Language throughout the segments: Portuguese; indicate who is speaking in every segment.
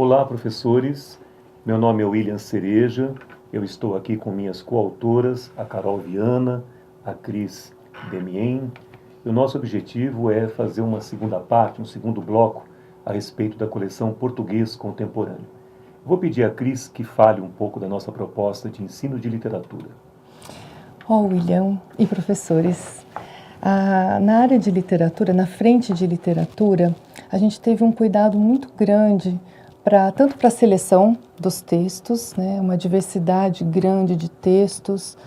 Speaker 1: Olá, professores. Meu nome é William Cereja. Eu estou aqui com minhas coautoras, a Carol Viana, a Cris Demien. E o nosso objetivo é fazer uma segunda parte, um segundo bloco, a respeito da coleção Português Contemporâneo. Vou pedir a Cris que fale um pouco da nossa proposta de ensino de literatura.
Speaker 2: William e professores, na área de literatura, na frente de literatura, a gente teve um cuidado muito grande tanto para a seleção dos textos, né, uma diversidade grande de textos,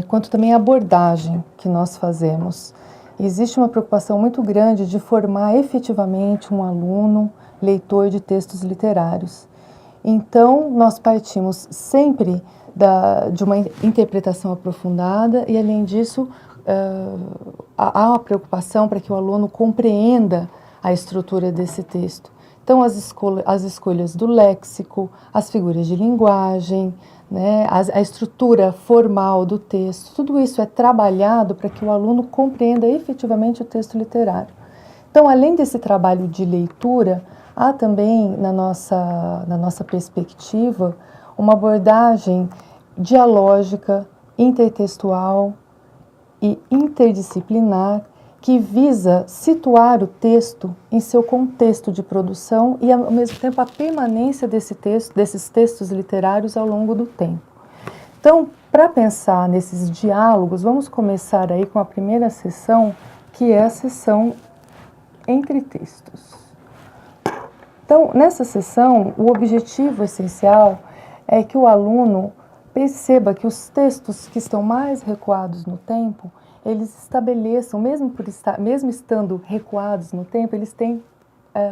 Speaker 2: quanto também a abordagem que nós fazemos. Existe uma preocupação muito grande de formar efetivamente um aluno leitor de textos literários. Então, nós partimos sempre de uma interpretação aprofundada e, além disso, há uma preocupação para que o aluno compreenda a estrutura desse texto. Então, as escolhas do léxico, as figuras de linguagem, né, a estrutura formal do texto, tudo isso é trabalhado para que o aluno compreenda efetivamente o texto literário. Então, além desse trabalho de leitura, há também, na nossa perspectiva, uma abordagem dialógica, intertextual e interdisciplinar que visa situar o texto em seu contexto de produção e, ao mesmo tempo, a permanência desses textos literários ao longo do tempo. Então, para pensar nesses diálogos, vamos começar aí com a primeira sessão, que é a sessão entre textos. Então, nessa sessão, o objetivo essencial é que o aluno perceba que os textos que estão mais recuados no tempo, eles estabeleçam, mesmo estando recuados no tempo, eles têm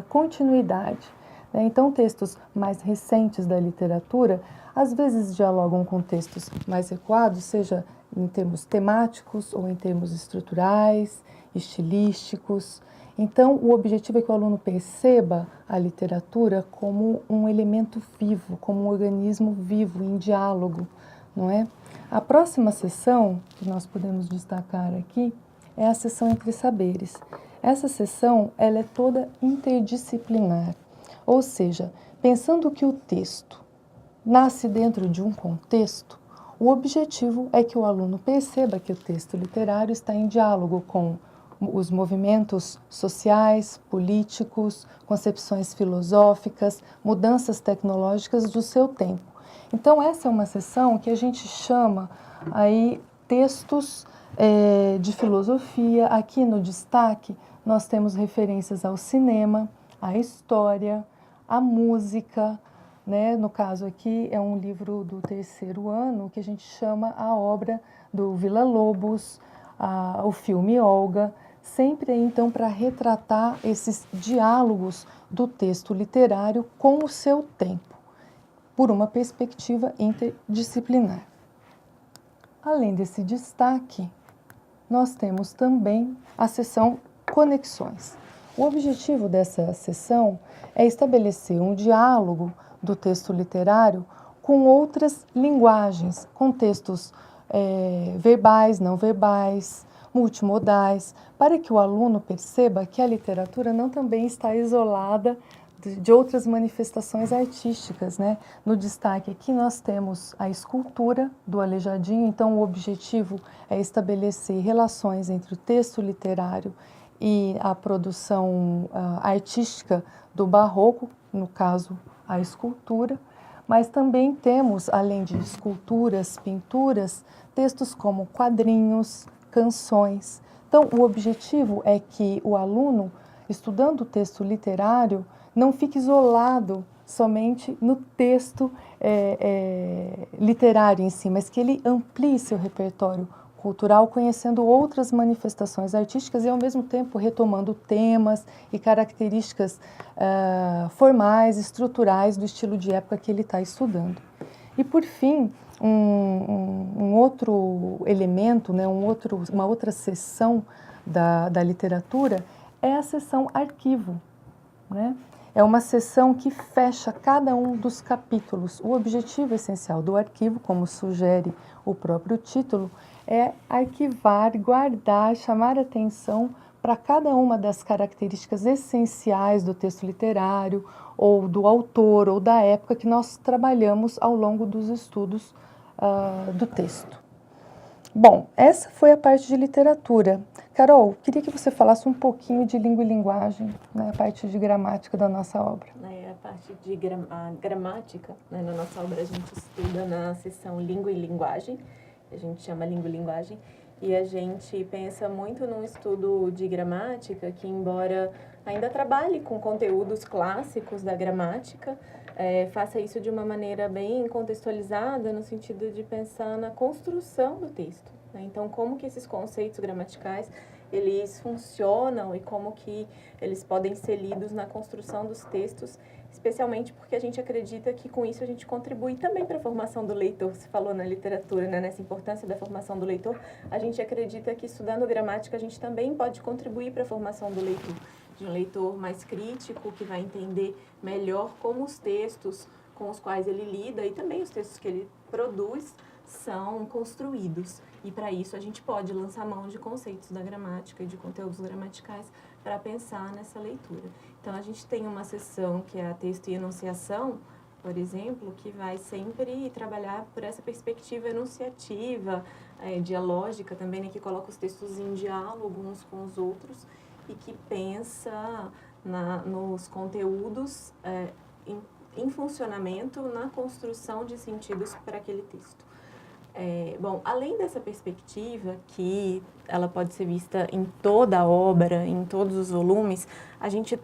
Speaker 2: continuidade, né? Então, textos mais recentes da literatura, às vezes dialogam com textos mais recuados, seja em termos temáticos ou em termos estruturais, estilísticos. Então, o objetivo é que o aluno perceba a literatura como um elemento vivo, como um organismo vivo, em diálogo, não é? A próxima sessão, que nós podemos destacar aqui, é a sessão entre saberes. Essa sessão, ela é toda interdisciplinar, ou seja, pensando que o texto nasce dentro de um contexto, o objetivo é que o aluno perceba que o texto literário está em diálogo com os movimentos sociais, políticos, concepções filosóficas, mudanças tecnológicas do seu tempo. Então, essa é uma sessão que a gente chama aí textos de filosofia. Aqui no destaque, nós temos referências ao cinema, à história, à música, né? No caso aqui, é um livro do 3º ano que a gente chama a obra do Villa-Lobos, o filme Olga, sempre então para retratar esses diálogos do texto literário com o seu tempo, por uma perspectiva interdisciplinar. Além desse destaque, nós temos também a sessão Conexões. O objetivo dessa sessão é estabelecer um diálogo do texto literário com outras linguagens, com textos verbais, não verbais, multimodais, para que o aluno perceba que a literatura não também está isolada de outras manifestações artísticas, né? No destaque aqui nós temos a escultura do Aleijadinho, então o objetivo é estabelecer relações entre o texto literário e a produção artística do barroco, no caso a escultura, mas também temos, além de esculturas, pinturas, textos como quadrinhos, canções. Então, o objetivo é que o aluno, estudando o texto literário, não fique isolado somente no texto literário em si, mas que ele amplie seu repertório cultural, conhecendo outras manifestações artísticas e, ao mesmo tempo, retomando temas e características formais, estruturais do estilo de época que ele está estudando. E, por fim, um outro elemento, né, uma outra seção da literatura é a seção arquivo, né? É uma seção que fecha cada um dos capítulos. O objetivo essencial do arquivo, como sugere o próprio título, é arquivar, guardar, chamar atenção para cada uma das características essenciais do texto literário, ou do autor, ou da época que nós trabalhamos ao longo dos estudos do texto. Bom, essa foi a parte de literatura. Carol, queria que você falasse um pouquinho de língua e linguagem, né, a parte de gramática da nossa obra.
Speaker 3: A parte de gramática, né, na nossa obra a gente estuda na seção língua e linguagem, a gente chama língua e linguagem, e a gente pensa muito num estudo de gramática que, embora ainda trabalhe com conteúdos clássicos da gramática, faça isso de uma maneira bem contextualizada, no sentido de pensar na construção do texto, né? Então, como que esses conceitos gramaticais, eles funcionam e como que eles podem ser lidos na construção dos textos, especialmente porque a gente acredita que com isso a gente contribui também para a formação do leitor. Você falou na literatura, né, nessa importância da formação do leitor, a gente acredita que estudando gramática a gente também pode contribuir para a formação do leitor, de um leitor mais crítico, que vai entender melhor como os textos com os quais ele lida e também os textos que ele produz são construídos. E para isso a gente pode lançar mão de conceitos da gramática e de conteúdos gramaticais para pensar nessa leitura. Então a gente tem uma seção que é a texto e enunciação, por exemplo, que vai sempre trabalhar por essa perspectiva enunciativa, dialógica também, né, que coloca os textos em diálogo uns com os outros e que pensa nos conteúdos em funcionamento, na construção de sentidos para aquele texto. Bom, além dessa perspectiva, que ela pode ser vista em toda a obra, em todos os volumes, a gente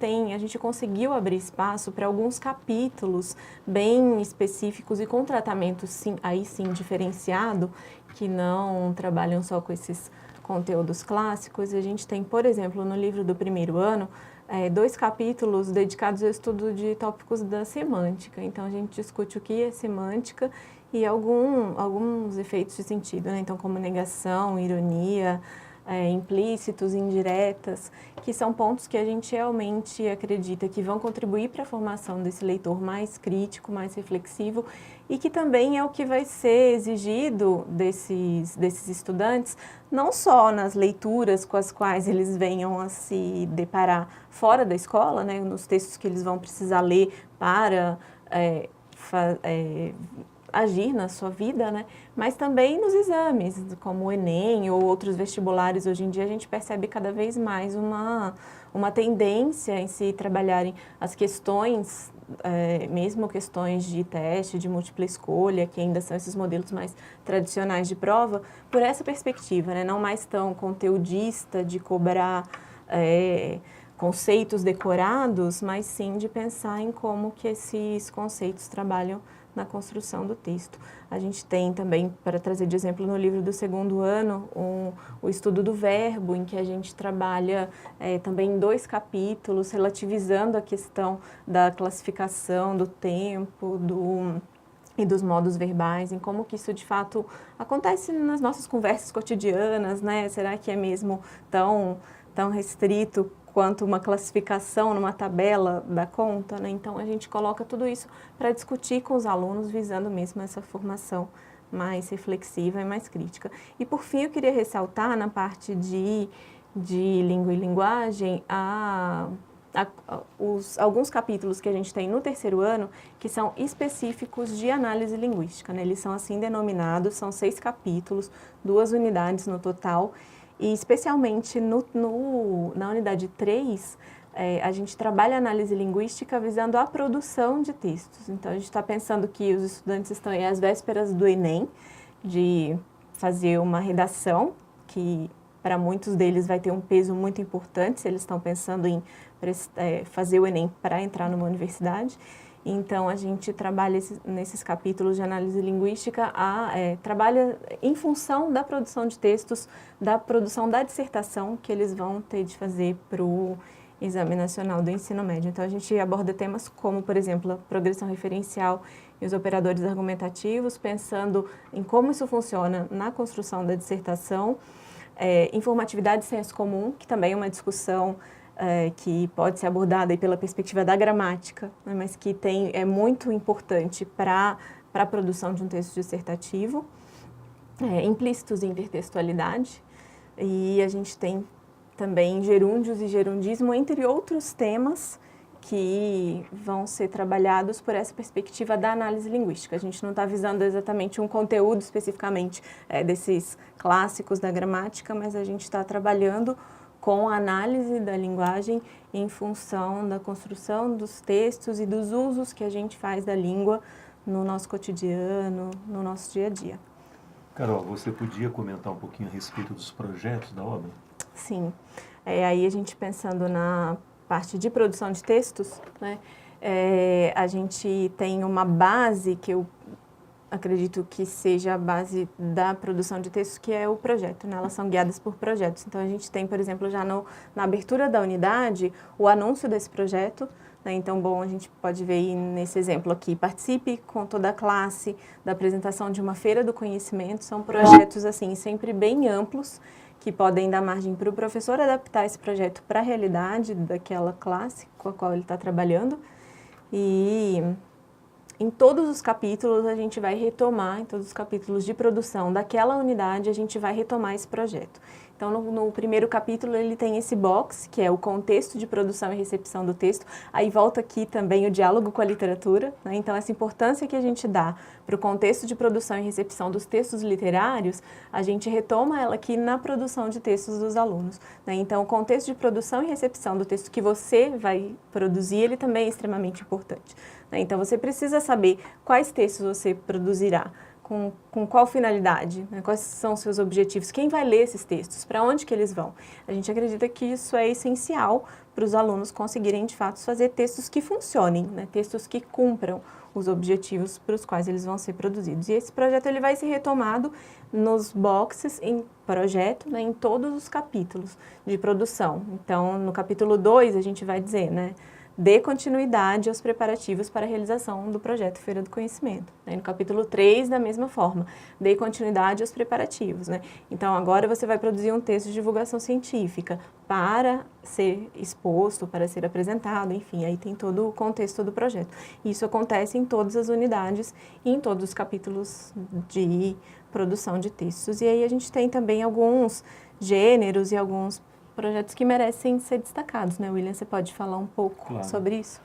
Speaker 3: conseguiu abrir espaço para alguns capítulos bem específicos e com tratamento, aí sim, diferenciado, que não trabalham só com esses conteúdos clássicos. A gente tem, por exemplo, no livro do primeiro ano, 2 capítulos dedicados ao estudo de tópicos da semântica. Então, a gente discute o que é semântica e alguns efeitos de sentido, né? Então, como negação, ironia, implícitos, indiretas, que são pontos que a gente realmente acredita que vão contribuir para a formação desse leitor mais crítico, mais reflexivo, e que também é o que vai ser exigido desses estudantes, não só nas leituras com as quais eles venham a se deparar fora da escola, né, nos textos que eles vão precisar ler para agir na sua vida, né? Mas também nos exames, como o Enem ou outros vestibulares. Hoje em dia a gente percebe cada vez mais uma tendência em se trabalharem as questões, mesmo questões de teste, de múltipla escolha, que ainda são esses modelos mais tradicionais de prova, por essa perspectiva, né? Não mais tão conteudista, de cobrar conceitos decorados, mas sim de pensar em como que esses conceitos trabalham na construção do texto. A gente tem também, para trazer de exemplo, no livro do segundo ano, o estudo do verbo, em que a gente trabalha também em 2 capítulos, relativizando a questão da classificação do tempo, e dos modos verbais, em como que isso de fato acontece nas nossas conversas cotidianas, né? Será que é mesmo tão restrito quanto uma classificação numa tabela dá conta, né? Então, a gente coloca tudo isso para discutir com os alunos, visando mesmo essa formação mais reflexiva e mais crítica. E, por fim, eu queria ressaltar na parte de língua e linguagem alguns capítulos que a gente tem no terceiro ano que são específicos de análise linguística, né? Eles são assim denominados, são 6 capítulos, 2 unidades no total. E especialmente na unidade 3, a gente trabalha a análise linguística visando a produção de textos. Então, a gente está pensando que os estudantes estão às vésperas do Enem, de fazer uma redação, que para muitos deles vai ter um peso muito importante, se eles estão pensando em fazer o Enem para entrar numa universidade. Então, a gente trabalha nesses capítulos de análise linguística, trabalha em função da produção de textos, da produção da dissertação que eles vão ter de fazer para o Exame Nacional do Ensino Médio. Então, a gente aborda temas como, por exemplo, a progressão referencial e os operadores argumentativos, pensando em como isso funciona na construção da dissertação, informatividade e senso comum, que também é uma discussão que pode ser abordada aí pela perspectiva da gramática, né, mas que é muito importante para a produção de um texto dissertativo, implícitos e intertextualidade, e a gente tem também gerúndios e gerundismo, entre outros temas que vão ser trabalhados por essa perspectiva da análise linguística. A gente não está visando exatamente um conteúdo especificamente desses clássicos da gramática, mas a gente está trabalhando com a análise da linguagem em função da construção dos textos e dos usos que a gente faz da língua no nosso cotidiano, no nosso dia a dia.
Speaker 1: Carol, você podia comentar um pouquinho a respeito dos projetos da obra?
Speaker 3: Sim. Aí a gente pensando na parte de produção de textos, né, a gente tem uma base que eu acredito que seja a base da produção de textos, que é o projeto, né? Elas são guiadas por projetos. Então, a gente tem, por exemplo, já na abertura da unidade, o anúncio desse projeto, né? Então, bom, a gente pode ver aí nesse exemplo aqui, participe com toda a classe da apresentação de uma feira do conhecimento. São projetos, assim, sempre bem amplos, que podem dar margem para o professor adaptar esse projeto para a realidade daquela classe com a qual ele está trabalhando. E em todos os capítulos a gente vai retomar, em todos os capítulos de produção daquela unidade, a gente vai retomar esse projeto. Então, no primeiro capítulo, ele tem esse box, que é o contexto de produção e recepção do texto. Aí volta aqui também o diálogo com a literatura, né? Então, essa importância que a gente dá para o contexto de produção e recepção dos textos literários, a gente retoma ela aqui na produção de textos dos alunos, né? Então, o contexto de produção e recepção do texto que você vai produzir, ele também é extremamente importante, né? Então, você precisa saber quais textos você produzirá, com qual finalidade, né? Quais são os seus objetivos, quem vai ler esses textos, para onde que eles vão. A gente acredita que isso é essencial para os alunos conseguirem, de fato, fazer textos que funcionem, né? Textos que cumpram os objetivos para os quais eles vão ser produzidos. E esse projeto ele vai ser retomado nos boxes em projeto, né? Em todos os capítulos de produção. Então, no capítulo 2, a gente vai dizer, né? Dê continuidade aos preparativos para a realização do projeto Feira do Conhecimento. No capítulo 3, da mesma forma, dê continuidade aos preparativos, né? Então, agora você vai produzir um texto de divulgação científica para ser exposto, para ser apresentado, enfim, aí tem todo o contexto do projeto. Isso acontece em todas as unidades e em todos os capítulos de produção de textos. E aí a gente tem também alguns gêneros e alguns projetos que merecem ser destacados, né, William? Você pode falar um pouco sobre isso?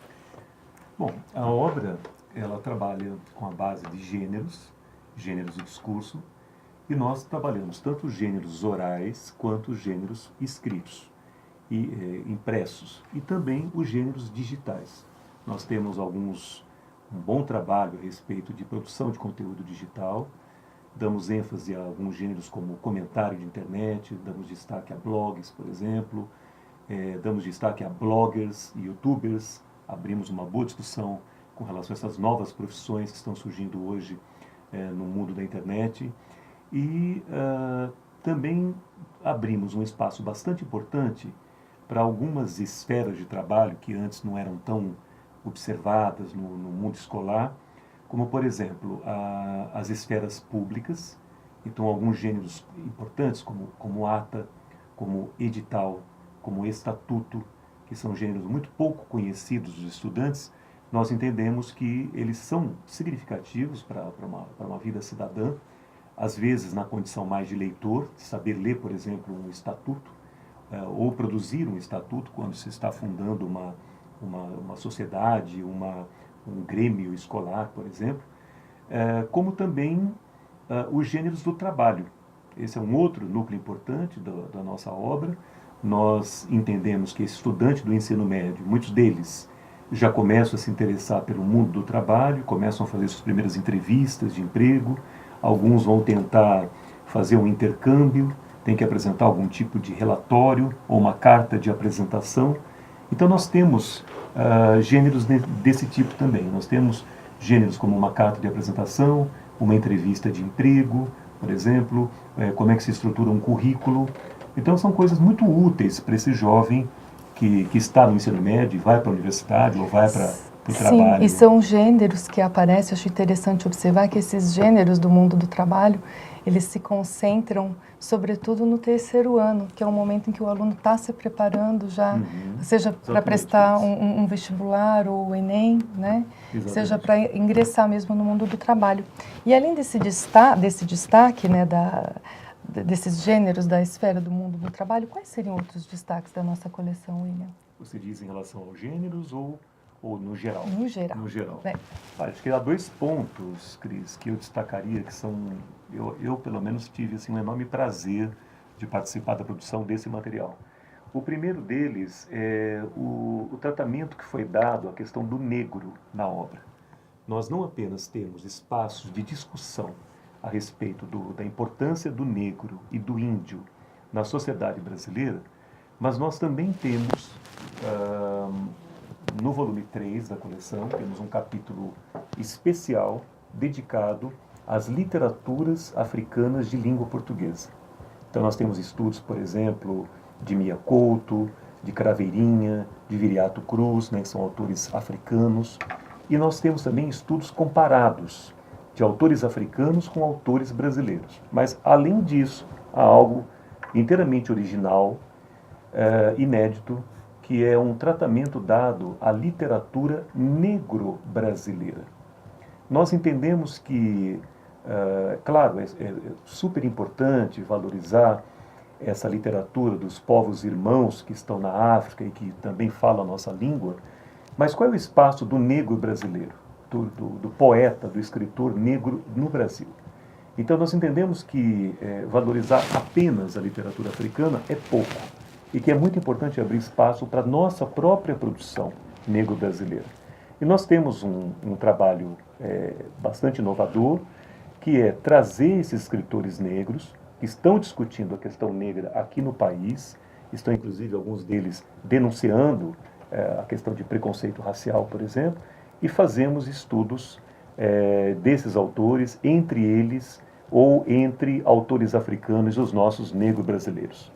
Speaker 1: Bom, a obra, ela trabalha com a base de gêneros de discurso, e nós trabalhamos tanto os gêneros orais quanto os gêneros escritos e impressos, e também os gêneros digitais. Nós temos um bom trabalho a respeito de produção de conteúdo digital. Damos ênfase a alguns gêneros como comentário de internet, damos destaque a blogs, por exemplo, damos destaque a bloggers e youtubers. Abrimos uma boa discussão com relação a essas novas profissões que estão surgindo hoje no mundo da internet. E também abrimos um espaço bastante importante para algumas esferas de trabalho que antes não eram tão observadas no mundo escolar, como, por exemplo, as esferas públicas. Então, alguns gêneros importantes, como ata, como edital, como estatuto, que são gêneros muito pouco conhecidos dos estudantes, nós entendemos que eles são significativos para uma vida cidadã, às vezes na condição mais de leitor, de saber ler, por exemplo, um estatuto, ou produzir um estatuto quando se está fundando uma sociedade, um grêmio escolar, por exemplo, como também os gêneros do trabalho. Esse é um outro núcleo importante da nossa obra. Nós entendemos que esse estudante do ensino médio, muitos deles já começam a se interessar pelo mundo do trabalho, começam a fazer suas primeiras entrevistas de emprego, alguns vão tentar fazer um intercâmbio, tem que apresentar algum tipo de relatório ou uma carta de apresentação. Então nós temos gêneros desse tipo também. Nós temos gêneros como uma carta de apresentação, uma entrevista de emprego, por exemplo, como é que se estrutura um currículo. Então são coisas muito úteis para esse jovem que está no ensino médio e vai para a universidade ou vai para o trabalho.
Speaker 2: Sim, e são gêneros que aparecem, acho interessante observar que esses gêneros do mundo do trabalho, eles se concentram sobretudo no terceiro ano, que é o momento em que o aluno está se preparando já, seja para prestar um vestibular ou o Enem, né? Seja para ingressar mesmo no mundo do trabalho. E além desse destaque, né, desses gêneros da esfera do mundo do trabalho, quais seriam outros destaques da nossa coleção, William?
Speaker 1: Você diz em relação aos gêneros ou no geral?
Speaker 2: No geral.
Speaker 1: No geral.
Speaker 2: É.
Speaker 1: Acho que há 2 pontos, Cris, que eu destacaria, que são... Eu pelo menos, tive assim, um enorme prazer de participar da produção desse material. O primeiro deles é o tratamento que foi dado à questão do negro na obra. Nós não apenas temos espaços de discussão a respeito da importância do negro e do índio na sociedade brasileira, mas nós também temos, no volume 3 da coleção, temos um capítulo especial dedicado às literaturas africanas de língua portuguesa. Então nós temos estudos, por exemplo, de Mia Couto, de Craveirinha, de Viriato Cruz, né, que são autores africanos. E nós temos também estudos comparados de autores africanos com autores brasileiros. Mas, além disso, há algo inteiramente original, inédito, que é um tratamento dado à literatura negro-brasileira. Nós entendemos que, claro, é super importante valorizar essa literatura dos povos irmãos que estão na África e que também falam a nossa língua, mas qual é o espaço do negro brasileiro, do poeta, do escritor negro no Brasil? Então nós entendemos que valorizar apenas a literatura africana é pouco e que é muito importante abrir espaço para a nossa própria produção negro-brasileira. E nós temos um trabalho bastante inovador, que é trazer esses escritores negros que estão discutindo a questão negra aqui no país, estão inclusive alguns deles denunciando a questão de preconceito racial, por exemplo, e fazemos estudos desses autores, entre eles ou entre autores africanos e os nossos negro-brasileiros.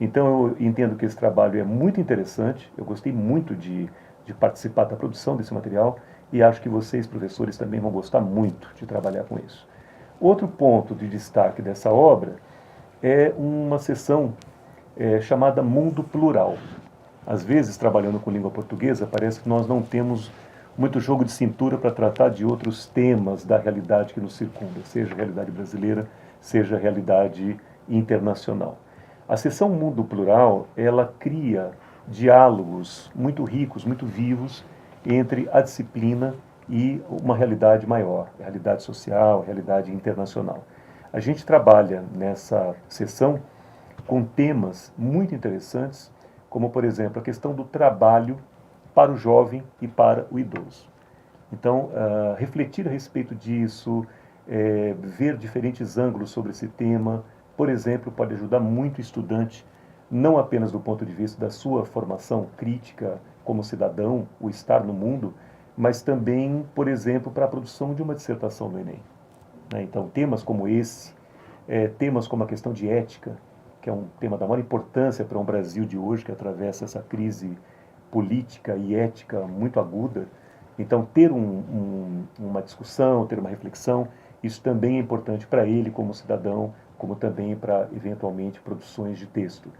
Speaker 1: Então eu entendo que esse trabalho é muito interessante, eu gostei muito de participar da produção desse material e acho que vocês, professores, também vão gostar muito de trabalhar com isso. Outro ponto de destaque dessa obra é uma seção chamada Mundo Plural. Às vezes, trabalhando com língua portuguesa, parece que nós não temos muito jogo de cintura para tratar de outros temas da realidade que nos circunda, seja a realidade brasileira, seja a realidade internacional. A seção Mundo Plural, ela cria diálogos muito ricos, muito vivos, entre a disciplina e uma realidade maior, a realidade social, a realidade internacional. A gente trabalha nessa sessão com temas muito interessantes, como, por exemplo, a questão do trabalho para o jovem e para o idoso. Então, refletir a respeito disso, ver diferentes ângulos sobre esse tema, por exemplo, pode ajudar muito o estudante, não apenas do ponto de vista da sua formação crítica como cidadão, o estar no mundo, mas também, por exemplo, para a produção de uma dissertação no Enem. Então, temas como esse, temas como a questão de ética, que é um tema da maior importância para um Brasil de hoje, que atravessa essa crise política e ética muito aguda. Então, ter uma discussão, ter uma reflexão, isso também é importante para ele como cidadão, como também para, eventualmente, produções de texto.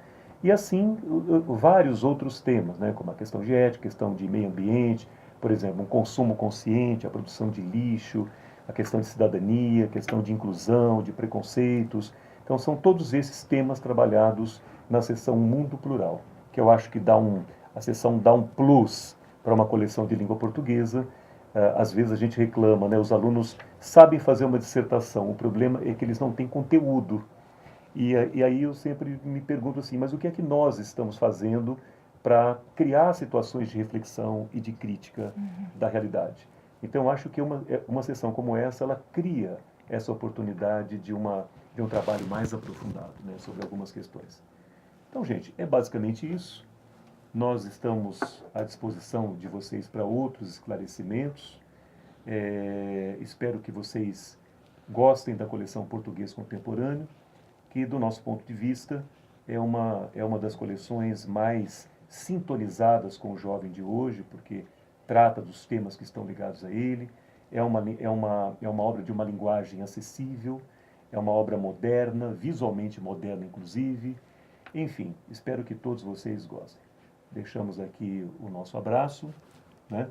Speaker 1: E assim, vários outros temas, né, como a questão de ética, questão de meio ambiente, por exemplo, um consumo consciente, a produção de lixo, a questão de cidadania, a questão de inclusão, de preconceitos. Então, são todos esses temas trabalhados na seção Mundo Plural, que eu acho que a seção dá um plus para uma coleção de língua portuguesa. Às vezes a gente reclama, né, os alunos sabem fazer uma dissertação, o problema é que eles não têm conteúdo. E aí eu sempre me pergunto assim, mas o que é que nós estamos fazendo para criar situações de reflexão e de crítica da realidade? Então, eu acho que uma sessão como essa, ela cria essa oportunidade de um trabalho mais aprofundado, né, sobre algumas questões. Então, gente, é basicamente isso. Nós estamos à disposição de vocês para outros esclarecimentos. Espero que vocês gostem da coleção Português Contemporâneo, que, do nosso ponto de vista, é uma das coleções mais sintonizadas com o jovem de hoje, porque trata dos temas que estão ligados a ele, é uma obra de uma linguagem acessível, é uma obra moderna, visualmente moderna, inclusive. Enfim, espero que todos vocês gostem. Deixamos aqui o nosso abraço, né?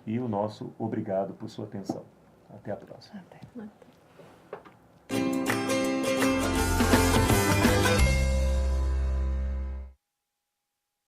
Speaker 1: E o nosso obrigado por sua atenção. Até a próxima.
Speaker 2: Até.